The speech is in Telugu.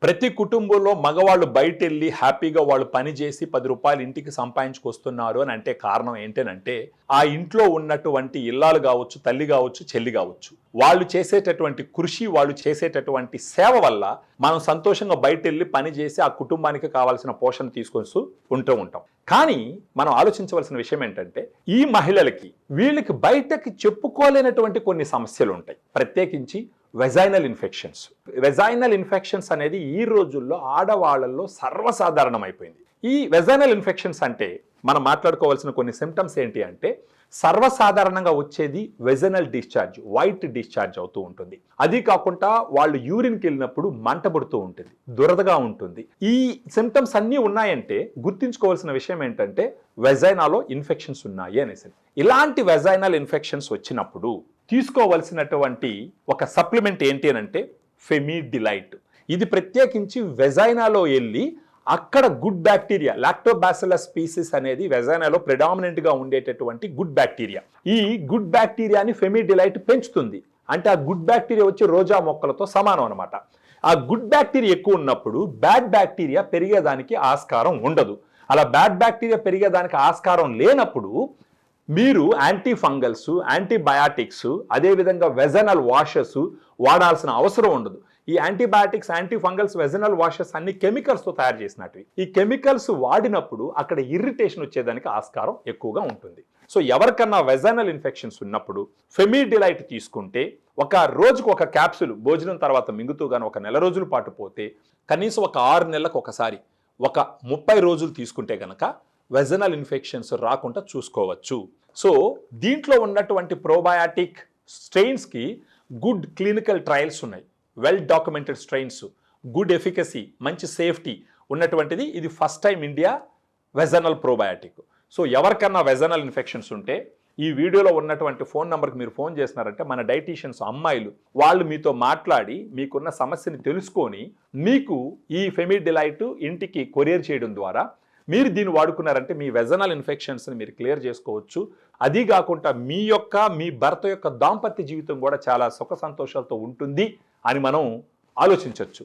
ప్రతి కుటుంబంలో మగవాళ్ళు బయటెళ్ళి హ్యాపీగా వాళ్ళు పని చేసి 10 రూపాయలు ఇంటికి సంపాదించుకొస్తున్నారు అని అంటే కారణం ఏంటనంటే ఆ ఇంట్లో ఉన్నటువంటి ఇల్లాలు కావచ్చు, తల్లి కావచ్చు, చెల్లి కావచ్చు, వాళ్ళు చేసేటటువంటి కృషి, వాళ్ళు చేసేటటువంటి సేవ వల్ల మనం సంతోషంగా బయటెళ్ళి పని చేసి ఆ కుటుంబానికి కావాల్సిన పోషణ తీసుకొస్తూ ఉంటాం. కానీ మనం ఆలోచించవలసిన విషయం ఏంటంటే ఈ మహిళలకి వీళ్ళకి బయటకి చెప్పుకోలేనటువంటి కొన్ని సమస్యలు ఉంటాయి. ప్రత్యేకించి వెజైనల్ ఇన్ఫెక్షన్స్ అనేది ఈ రోజుల్లో ఆడవాళ్ళల్లో సర్వసాధారణమైపోయింది. ఈ వెజైనల్ ఇన్ఫెక్షన్స్ అంటే మనం మాట్లాడుకోవాల్సిన కొన్ని సిమ్టమ్స్ ఏంటి అంటే సర్వసాధారణంగా వచ్చేది వెజైనల్ డిశ్చార్జ్, వైట్ డిశ్చార్జ్ అవుతూ ఉంటుంది. అది కాకుండా వాళ్ళు యూరిన్కి వెళ్ళినప్పుడు మంట పుడుతూ ఉంటుంది, దురదగా ఉంటుంది. ఈ సిమ్టమ్స్ అన్నీ ఉన్నాయంటే గుర్తుంచుకోవాల్సిన విషయం ఏంటంటే వెజైనాలో ఇన్ఫెక్షన్స్ ఉన్నాయి అనేసి. ఇలాంటి వెజైనల్ ఇన్ఫెక్షన్స్ వచ్చినప్పుడు తీసుకోవలసినటువంటి ఒక సప్లిమెంట్ ఏంటి అంటే ఫెమిడిలైట్. ఇది ప్రత్యేకించి వెజైనాలో వెళ్ళి అక్కడ గుడ్ బ్యాక్టీరియా, లాక్టోబాసిల్లస్ స్పీసీస్ అనేది వెజైనాలో ప్రెడామినెంట్గా ఉండేటటువంటి గుడ్ బ్యాక్టీరియా. ఈ గుడ్ బ్యాక్టీరియాని ఫెమిడిలైట్ పెంచుతుంది. అంటే ఆ గుడ్ బ్యాక్టీరియా వచ్చి రోజా మొక్కలతో సమానం అనమాట. ఆ గుడ్ బ్యాక్టీరియా ఎక్కువ ఉన్నప్పుడు బ్యాడ్ బ్యాక్టీరియా పెరిగేదానికి ఆస్కారం ఉండదు. అలా బ్యాడ్ బ్యాక్టీరియా పెరిగేదానికి ఆస్కారం లేనప్పుడు మీరు యాంటీ ఫంగల్స్, యాంటీబయాటిక్స్, అదేవిధంగా వెజనల్ వాషెస్ వాడాల్సిన అవసరం ఉండదు. ఈ antibiotics, anti fungals, vaginal washes అన్ని కెమికల్స్తో తయారు చేసినట్టు. ఈ కెమికల్స్ వాడినప్పుడు అక్కడ ఇరిటేషన్ వచ్చేదానికి ఆస్కారం ఎక్కువగా ఉంటుంది. సో ఎవరికన్నా వెజనల్ ఇన్ఫెక్షన్స్ ఉన్నప్పుడు ఫెమిడిలైట్ తీసుకుంటే ఒక రోజుకు ఒక క్యాప్సూల్ భోజనం తర్వాత మింగుతూ గాను ఒక నెల రోజుల పాటు పోతే కనీసం ఒక 6 నెలలకు ఒకసారి ఒక 30 రోజులు తీసుకుంటే గనక వెజనల్ ఇన్ఫెక్షన్స్ రాకుండా చూసుకోవచ్చు. సో దీంట్లో ఉన్నటువంటి ప్రోబయాటిక్ స్ట్రెయిన్స్కి గుడ్ క్లినికల్ ట్రయల్స్ ఉన్నాయి, well documented strains, good efficacy, మంచి సేఫ్టీ ఉన్నటువంటిది. ఇది first time India vaginal probiotic. So ఎవరికన్నా వెజనల్ ఇన్ఫెక్షన్స్ ఉంటే ఈ వీడియోలో ఉన్నటువంటి ఫోన్ నెంబర్కి మీరు ఫోన్ చేసినారంటే మన డైటీషియన్స్ అమ్మాయిలు వాళ్ళు మీతో మాట్లాడి మీకున్న సమస్యని తెలుసుకొని మీకు ఈ ఫెమిడిలైట్ ఇంటికి కొరియర్ చేయడం ద్వారా మీరు దీన్ని వాడుకున్నారంటే మీ వెజనల్ ఇన్ఫెక్షన్స్ని మీరు క్లియర్ చేసుకోవచ్చు. అది కాకుండా మీ భర్త యొక్క దాంపత్య జీవితం కూడా చాలా సుఖ సంతోషాలతో ఉంటుంది అని మనం ఆలోచించవచ్చు.